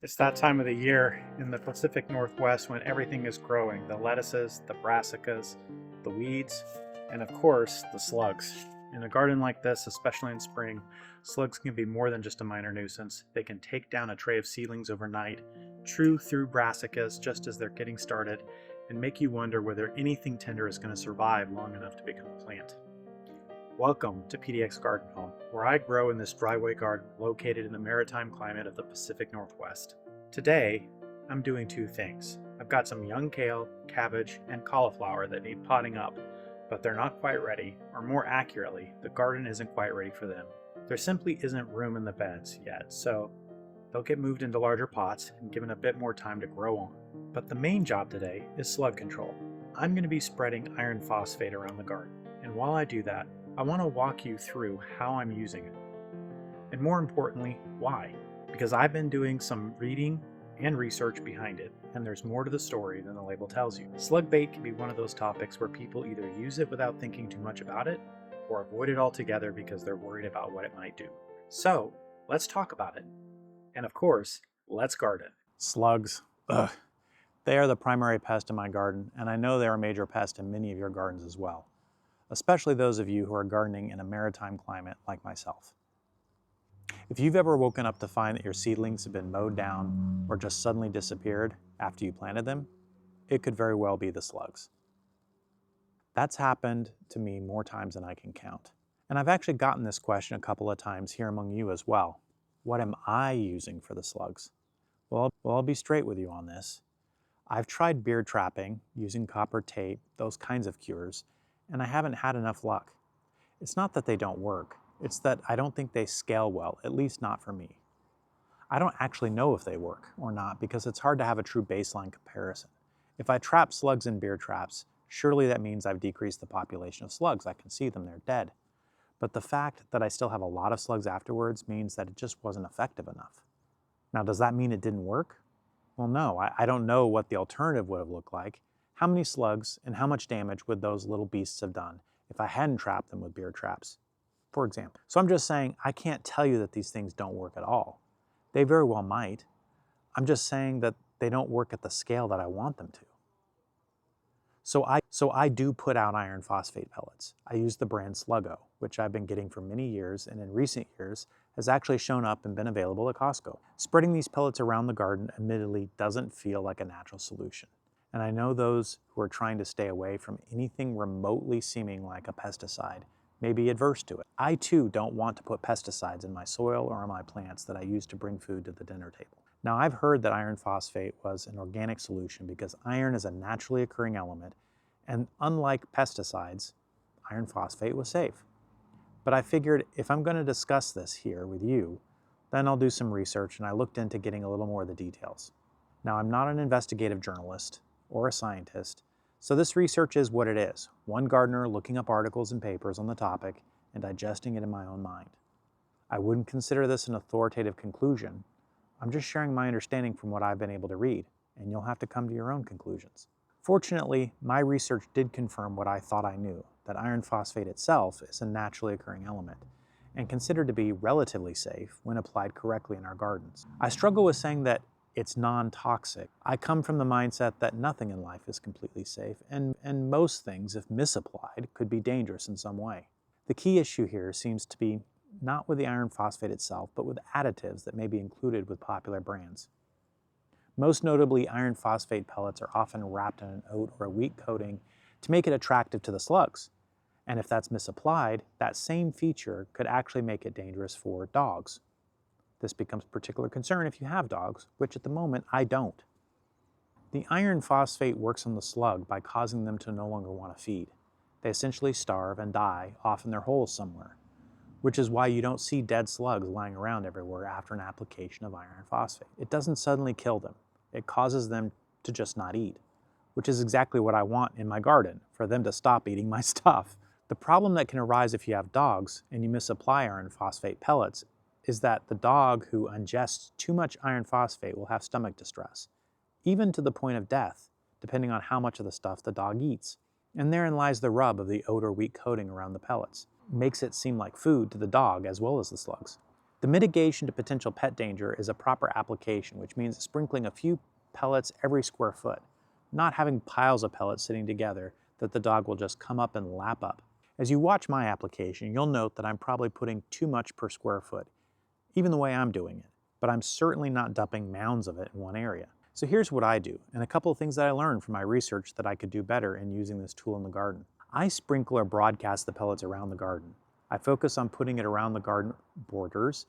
It's that time of the year in the Pacific Northwest when everything is growing. The lettuces, the brassicas, the weeds, and of course, the slugs. In a garden like this, especially in spring, slugs can be more than just a minor nuisance. They can take down a tray of seedlings overnight, chew through brassicas just as they're getting started, and make you wonder whether anything tender is going to survive long enough to become a plant. Welcome to PDX Garden Home, where I grow in this driveway garden located in the Maritime Climate of the Pacific Northwest. Today, I'm doing two things. I've got some young kale, cabbage, and cauliflower that need potting up, but they're not quite ready, or more accurately, the garden isn't quite ready for them. There simply isn't room in the beds yet, so they'll get moved into larger pots and given a bit more time to grow on. But the main job today is slug control. I'm going to be spreading iron phosphate around the garden, and while I do that, I want to walk you through how I'm using it. And more importantly, why? Because I've been doing some reading and research behind it, and there's more to the story than the label tells you. Slug bait can be one of those topics where people either use it without thinking too much about it, or avoid it altogether because they're worried about what it might do. So, let's talk about it. And of course, let's garden. Slugs. Ugh. They are the primary pest in my garden, and I know they're a major pest in many of your gardens as well, especially those of you who are gardening in a maritime climate like myself. If you've ever woken up to find that your seedlings have been mowed down or just suddenly disappeared after you planted them, it could very well be the slugs. That's happened to me more times than I can count. And I've actually gotten this question a couple of times here among you as well. What am I using for the slugs? Well, I'll be straight with you on this. I've tried beard trapping, using copper tape, those kinds of cures, and I haven't had enough luck. It's not that they don't work, it's that I don't think they scale well, at least not for me. I don't actually know if they work or not because it's hard to have a true baseline comparison. If I trap slugs in beard traps, surely that means I've decreased the population of slugs. I can see them, they're dead. But the fact that I still have a lot of slugs afterwards means that it just wasn't effective enough. Now, does that mean it didn't work? Well, no, I don't know what the alternative would have looked like. How many slugs and how much damage would those little beasts have done if I hadn't trapped them with beard traps, for example? So I'm just saying I can't tell you that these things don't work at all. They very well might. I'm just saying that they don't work at the scale that I want them to. So I do put out iron phosphate pellets. I use the brand Sluggo, which I've been getting for many years and in recent years has actually shown up and been available at Costco. Spreading these pellets around the garden admittedly doesn't feel like a natural solution. And I know those who are trying to stay away from anything remotely seeming like a pesticide may be adverse to it. I too don't want to put pesticides in my soil or on my plants that I use to bring food to the dinner table. Now, I've heard that iron phosphate was an organic solution because iron is a naturally occurring element, and unlike pesticides, iron phosphate was safe. But I figured if I'm going to discuss this here with you, then I'll do some research, and I looked into getting a little more of the details. Now, I'm not an investigative journalist or a scientist, so this research is what it is. One gardener looking up articles and papers on the topic and digesting it in my own mind. I wouldn't consider this an authoritative conclusion. I'm just sharing my understanding from what I've been able to read, and you'll have to come to your own conclusions. Fortunately, my research did confirm what I thought I knew, that iron phosphate itself is a naturally occurring element, and considered to be relatively safe when applied correctly in our gardens. I struggle with saying that it's non-toxic. I come from the mindset that nothing in life is completely safe, and most things, if misapplied, could be dangerous in some way. The key issue here seems to be not with the iron phosphate itself, but with additives that may be included with popular brands. Most notably, iron phosphate pellets are often wrapped in an oat or a wheat coating to make it attractive to the slugs. And if that's misapplied, that same feature could actually make it dangerous for dogs. This becomes a particular concern if you have dogs, which at the moment I don't. The iron phosphate works on the slug by causing them to no longer want to feed. They essentially starve and die off in their holes somewhere, which is why you don't see dead slugs lying around everywhere after an application of iron phosphate. It doesn't suddenly kill them. It causes them to just not eat, which is exactly what I want in my garden, for them to stop eating my stuff. The problem that can arise if you have dogs and you misapply iron phosphate pellets is that the dog who ingests too much iron phosphate will have stomach distress, even to the point of death, depending on how much of the stuff the dog eats. And therein lies the rub of the oat or wheat coating around the pellets. It makes it seem like food to the dog as well as the slugs. The mitigation to potential pet danger is a proper application, which means sprinkling a few pellets every square foot, not having piles of pellets sitting together that the dog will just come up and lap up. As you watch my application, you'll note that I'm probably putting too much per square foot, even the way I'm doing it, but I'm certainly not dumping mounds of it in one area. So here's what I do, and a couple of things that I learned from my research that I could do better in using this tool in the garden. I sprinkle or broadcast the pellets around the garden. I focus on putting it around the garden borders,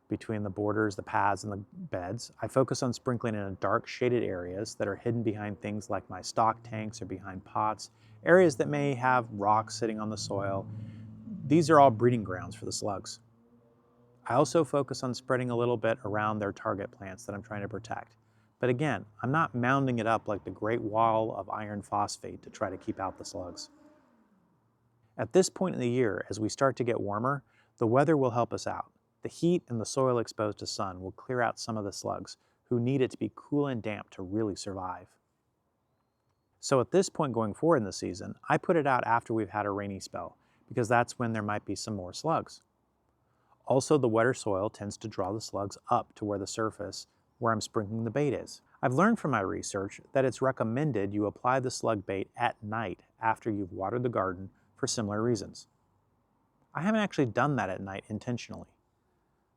between the borders, the paths, and the beds. I focus on sprinkling in dark shaded areas that are hidden behind things like my stock tanks or behind pots, areas that may have rocks sitting on the soil. These are all breeding grounds for the slugs. I also focus on spreading a little bit around their target plants that I'm trying to protect. But again, I'm not mounding it up like the Great Wall of iron phosphate to try to keep out the slugs. At this point in the year, as we start to get warmer, the weather will help us out. The heat and the soil exposed to sun will clear out some of the slugs who need it to be cool and damp to really survive. So at this point going forward in the season, I put it out after we've had a rainy spell, because that's when there might be some more slugs. Also, the wetter soil tends to draw the slugs up to where the surface where I'm sprinkling the bait is. I've learned from my research that it's recommended you apply the slug bait at night after you've watered the garden for similar reasons. I haven't actually done that at night intentionally,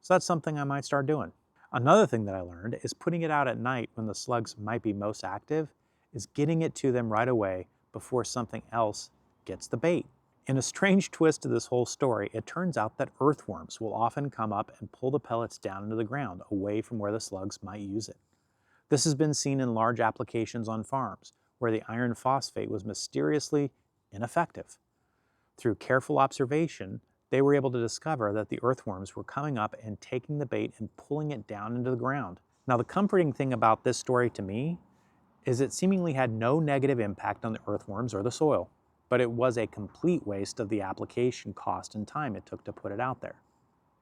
so that's something I might start doing. Another thing that I learned is putting it out at night when the slugs might be most active is getting it to them right away before something else gets the bait. In a strange twist to this whole story, it turns out that earthworms will often come up and pull the pellets down into the ground away from where the slugs might use it. This has been seen in large applications on farms where the iron phosphate was mysteriously ineffective. Through careful observation, they were able to discover that the earthworms were coming up and taking the bait and pulling it down into the ground. Now, the comforting thing about this story to me is it seemingly had no negative impact on the earthworms or the soil, but it was a complete waste of the application cost and time it took to put it out there.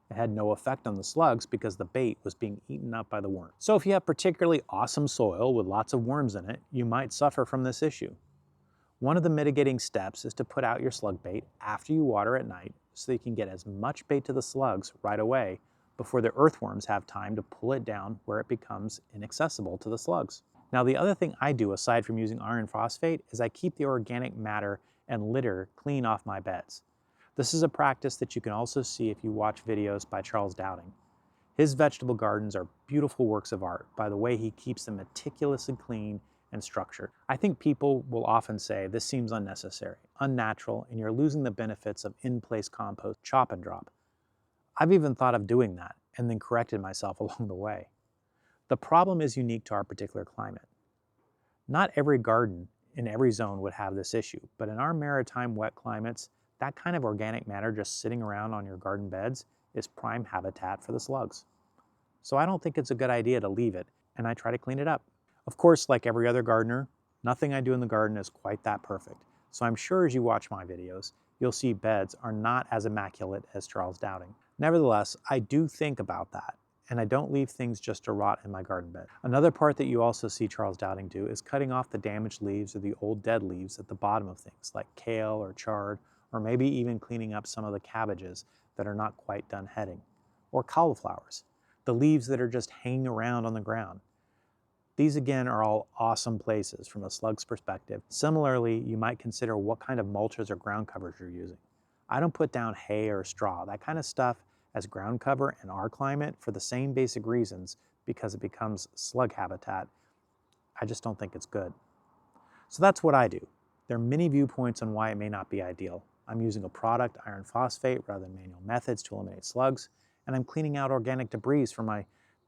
It had no effect on the slugs because the bait was being eaten up by the worms. So if you have particularly awesome soil with lots of worms in it, you might suffer from this issue. One of the mitigating steps is to put out your slug bait after you water at night so you can get as much bait to the slugs right away before the earthworms have time to pull it down where it becomes inaccessible to the slugs. Now, the other thing I do aside from using iron phosphate is I keep the organic matter and litter clean off my beds. This is a practice that you can also see if you watch videos by Charles Dowding. His vegetable gardens are beautiful works of art by the way he keeps them meticulously clean and structured. I think people will often say this seems unnecessary, unnatural, and you're losing the benefits of in-place compost, chop and drop. I've even thought of doing that and then corrected myself along the way. The problem is unique to our particular climate. Not every garden in every zone would have this issue, but in our maritime wet climates, that kind of organic matter just sitting around on your garden beds is prime habitat for the slugs. So I don't think it's a good idea to leave it, and I try to clean it up. Of course, like every other gardener, nothing I do in the garden is quite that perfect. So I'm sure as you watch my videos, you'll see beds are not as immaculate as Charles Dowding. Nevertheless, I do think about that, and I don't leave things just to rot in my garden bed. Another part that you also see Charles Dowding do is cutting off the damaged leaves or the old dead leaves at the bottom of things like kale or chard, or maybe even cleaning up some of the cabbages that are not quite done heading, or cauliflowers, the leaves that are just hanging around on the ground. These again are all awesome places from a slug's perspective. Similarly, you might consider what kind of mulches or ground covers you're using. I don't put down hay or straw, that kind of stuff, as ground cover in our climate for the same basic reasons, because it becomes slug habitat. I just don't think it's good. So that's what I do. There are many viewpoints on why it may not be ideal. I'm using a product, iron phosphate, rather than manual methods to eliminate slugs, and I'm cleaning out organic debris from my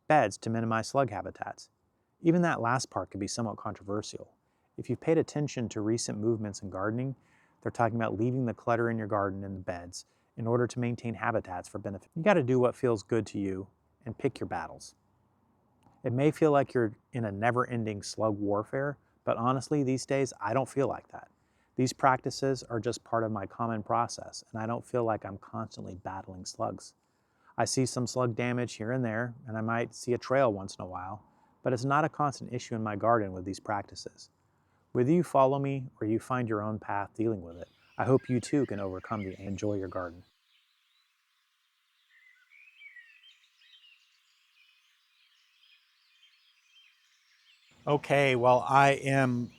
beds to minimize slug habitats. Even that last part can be somewhat controversial. If you've paid attention to recent movements in gardening, they're talking about leaving the clutter in your garden in the beds in order to maintain habitats for benefit. You got to do what feels good to you and pick your battles. It may feel like you're in a never-ending slug warfare, but honestly, these days, I don't feel like that. These practices are just part of my common process, and I don't feel like I'm constantly battling slugs. I see some slug damage here and there, and I might see a trail once in a while, but it's not a constant issue in my garden with these practices. Whether you follow me or you find your own path dealing with it, I hope you too can overcome and enjoy your garden. Okay, well, I am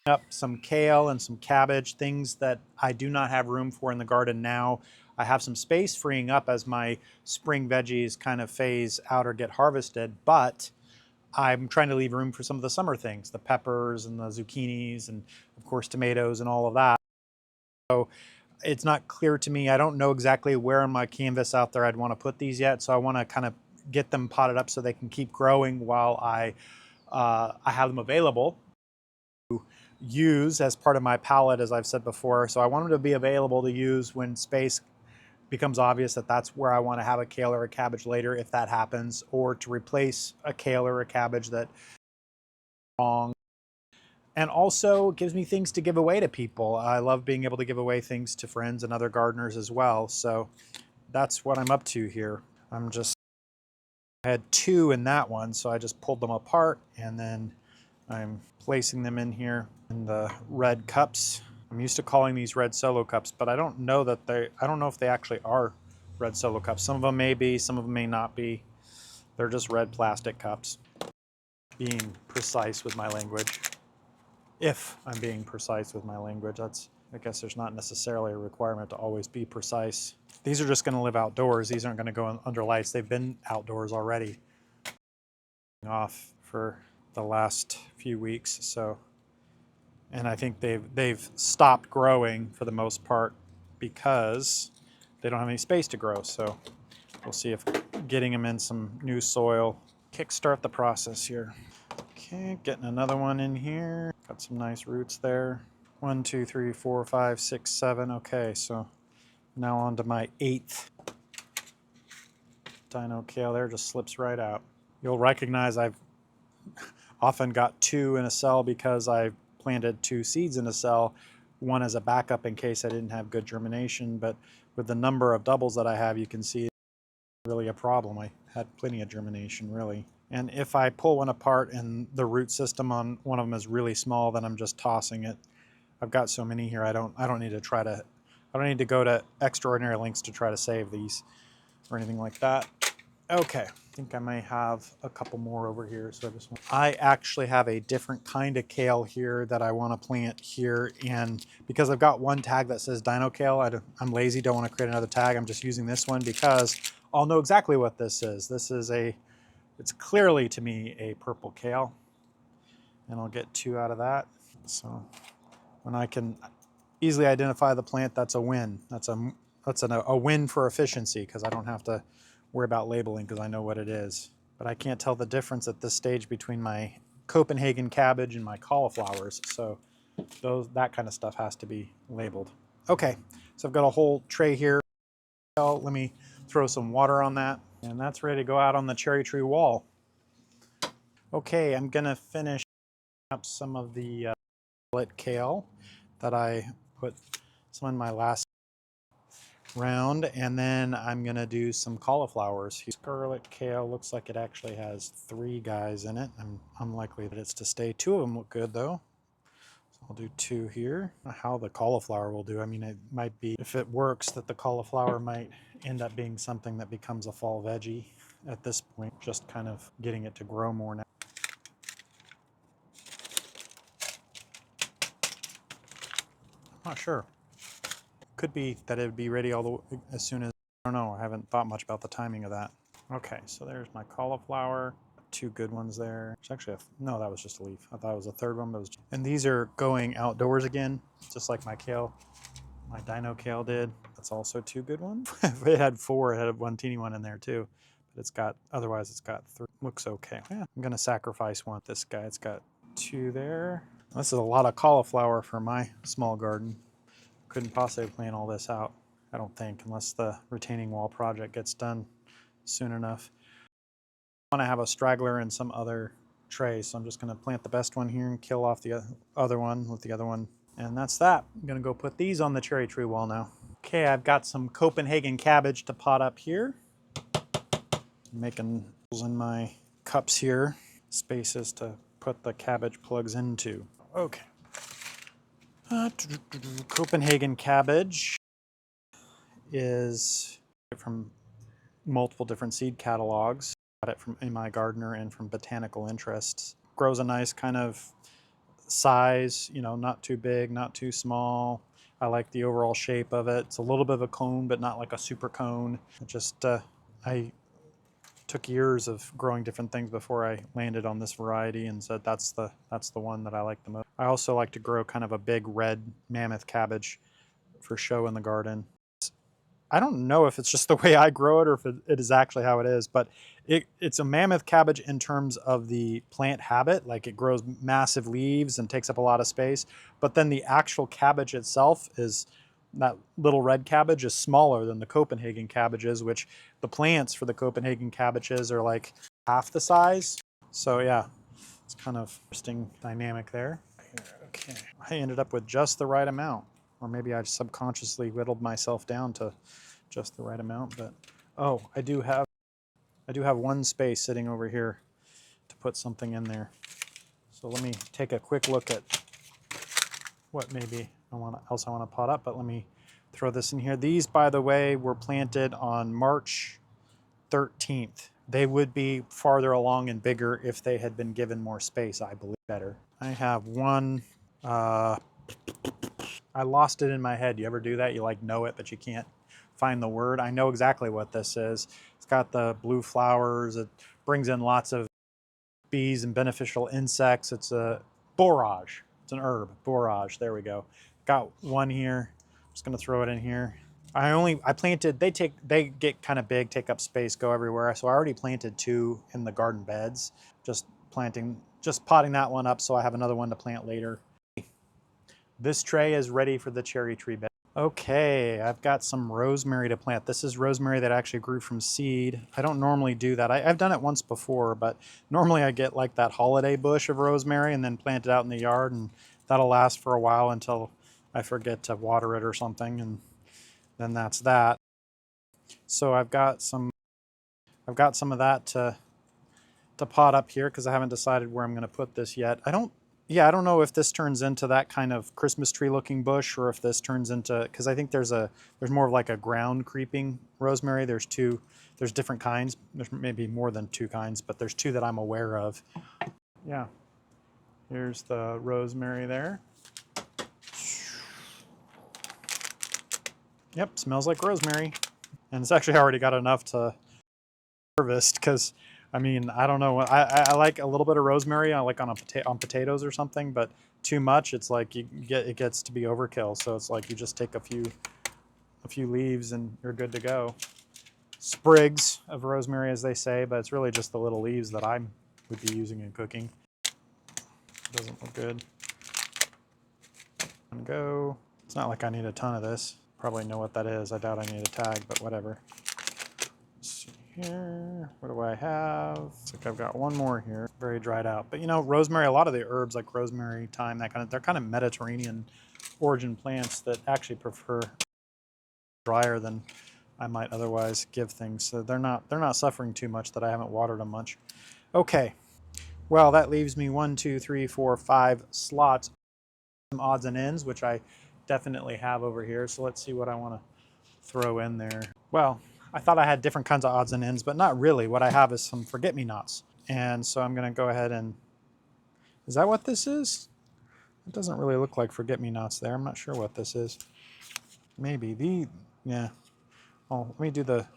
up some kale and some cabbage, things that I do not have room for in the garden now. I have some space freeing up as my spring veggies kind of phase out or get harvested, but I'm trying to leave room for some of the summer things, the peppers and the zucchinis and of course tomatoes and all of that. So it's not clear to me. I don't know exactly where on my canvas out there I'd want to put these yet. So I want to kind of get them potted up so they can keep growing while I have them available to use as part of my palette, as I've said before. So I want them to be available to use when space becomes obvious that that's where I want to have a kale or a cabbage later, if that happens, or to replace a kale or a cabbage that wrong. And also gives me things to give away to people. I love being able to give away things to friends and other gardeners as well. So that's what I'm up to here. I had two in that one, so I just pulled them apart and then I'm placing them in here in the red cups. I'm used to calling these red solo cups, but I don't know if they actually are red solo cups. Some of them may be, some of them may not be. They're just red plastic cups. Being precise with my language. If I'm being precise with my language, I guess there's not necessarily a requirement to always be precise. These are just going to live outdoors. These aren't going to go under lights. They've been outdoors already off for the last few weeks. So, and I think they've stopped growing for the most part because they don't have any space to grow. So we'll see if getting them in some new soil kickstart the process here. Okay, getting another one in here. Got some nice roots there. 1, 2, 3, 4, 5, 6, 7. Okay, so now on to my 8th dino kale there. Just slips right out. You'll recognize I've often got 2 in a cell because I planted 2 seeds in a cell. One as a backup in case I didn't have good germination, but with the number of doubles that I have, you can see it's really a problem. I had plenty of germination, really. And if I pull one apart and the root system on one of them is really small, then I'm just tossing it. I've got so many here, I don't need to go to extraordinary lengths to try to save these or anything like that. Okay, I think I may have a couple more over here. So I actually have a different kind of kale here that I want to plant here. And because I've got one tag that says dino kale, I'm lazy, don't want to create another tag. I'm just using this one because I'll know exactly what this is. It's clearly to me a purple kale. And I'll get 2 out of that. So when I can easily identify the plant, that's a win. That's a win for efficiency because I don't have to worry about labeling because I know what it is. But I can't tell the difference at this stage between my Copenhagen cabbage and my cauliflowers. So that kind of stuff has to be labeled. Okay, so I've got a whole tray here. Let me throw some water on that. And that's ready to go out on the cherry tree wall. Okay, I'm gonna finish up some of the kale that I put some in my last round, and then I'm gonna do some cauliflowers. Scarlet kale looks like it actually has 3 guys in it. I'm unlikely that it's to stay. 2 of them look good though. So I'll do 2 here. How the cauliflower will do. I mean, it might be, if it works, that the cauliflower might end up being something that becomes a fall veggie at this point, just kind of getting it to grow more now. I'm not sure. Could be that it would be ready as soon as, I don't know, I haven't thought much about the timing of that. Okay, so there's my cauliflower. 2 good ones there. It's actually no, that was just a leaf. I thought it was a third one, but and these are going outdoors again, just like my kale, my dino kale did. That's also 2 good ones. If it had 4, it had 1 teeny one in there too. But otherwise it's got 3. Looks okay. Yeah, I'm gonna sacrifice one. This guy, it's got 2 there. This is a lot of cauliflower for my small garden. Couldn't possibly plan all this out, I don't think, unless the retaining wall project gets done soon enough. I want to have a straggler in some other tray, so I'm just going to plant the best one here and kill off the other one with the other one. And that's that. I'm going to go put these on the cherry tree wall now. Okay, I've got some Copenhagen cabbage to pot up here. I'm making holes in my cups here, spaces to put the cabbage plugs into. Okay. Copenhagen cabbage is from multiple different seed catalogs. Got it from In My Gardener and from Botanical Interests. grows a nice kind of size, you know, not too big, not too small. I like the overall shape of it. It's a little bit of a cone, but not like a super cone. It just, I took years of growing different things before I landed on this variety and said that's the one that I like the most. I also like to grow kind of a big red mammoth cabbage for show in the garden. I don't know if it's just the way I grow it or if it is actually how it is, but it's a mammoth cabbage in terms of the plant habit. Like it grows massive leaves and takes up a lot of space, but then the actual cabbage itself is, that little red cabbage is smaller than the Copenhagen cabbages, which the plants for the Copenhagen cabbages are like half the size. So yeah, it's kind of interesting dynamic there. Okay, I ended up with just the right amount. Or maybe I subconsciously whittled myself down to just the right amount, but oh, I do have one space sitting over here to put something in there. So let me take a quick look at what maybe else I want to pot up, but let me throw this in here. These, by the way, were planted on March 13th. They would be farther along and bigger if they had been given more space, I believe better. I have one, I lost it in my head. You ever do that? You like know it, but you can't find the word. I know exactly what this is. It's got the blue flowers. It brings in lots of bees and beneficial insects. It's a borage. It's an herb, borage. There we go. Got one here. I'm just gonna throw it in here. I planted, they get kind of big, take up space, go everywhere. So I already planted 2 in the garden beds. Just potting that one up so I have another one to plant later. This tray is ready for the cherry tree bed. Okay, I've got some rosemary to plant. This is rosemary that actually grew from seed. I don't normally do that. I've done it once before, but normally I get like that holiday bush of rosemary and then plant it out in the yard, and that'll last for a while until I forget to water it or something, and then that's that. So I've got some of that to pot up here because I haven't decided where I'm going to put this yet. I don't know if this turns into that kind of Christmas tree looking bush or if this turns into, because I think there's more of like a ground creeping rosemary. There's different kinds. There's maybe more than 2 kinds, but there's 2 that I'm aware of. Yeah, here's the rosemary there. Yep, smells like rosemary. And it's actually already got enough to harvest because, I mean, I don't know. I like a little bit of rosemary. I like on potatoes or something, but too much, it's like it gets to be overkill. So it's like you just take a few leaves and you're good to go. Sprigs of rosemary, as they say, but it's really just the little leaves that I would be using in cooking. Doesn't look good. And go. It's not like I need a ton of this. Probably know what that is. I doubt I need a tag, but whatever. Let's see here. What do I have? Looks like I've got one more here. Very dried out. But you know, rosemary, a lot of the herbs like rosemary, thyme, they're kind of Mediterranean origin plants that actually prefer drier than I might otherwise give things. So they're not suffering too much that I haven't watered them much. Okay. Well, that leaves me 1, 2, 3, 4, 5 slots, some odds and ends, which I definitely have over here. So let's see what I want to throw in there. Well, I thought I had different kinds of odds and ends, but not really. What I have is some forget-me-nots. And so I'm going to go ahead and, is that what this is? It doesn't really look like forget-me-nots there. I'm not sure what this is. Maybe yeah. Oh, let me do the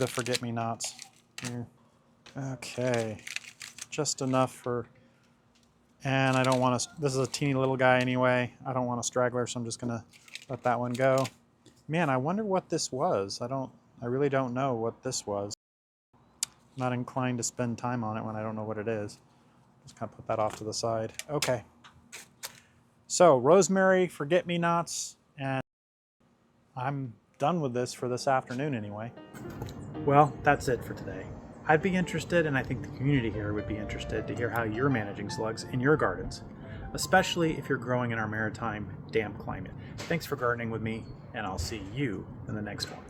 forget-me-nots here. Okay. Just enough for, and I don't want to, this is a teeny little guy anyway. I don't want a straggler, so I'm just going to let that one go. Man, I wonder what this was. I really don't know what this was. I'm not inclined to spend time on it when I don't know what it is. Just kind of put that off to the side. Okay. So, rosemary, forget-me-nots, and I'm done with this for this afternoon anyway. Well, that's it for today. I'd be interested, and I think the community here would be interested, to hear how you're managing slugs in your gardens, especially if you're growing in our maritime damp climate. Thanks for gardening with me, and I'll see you in the next one.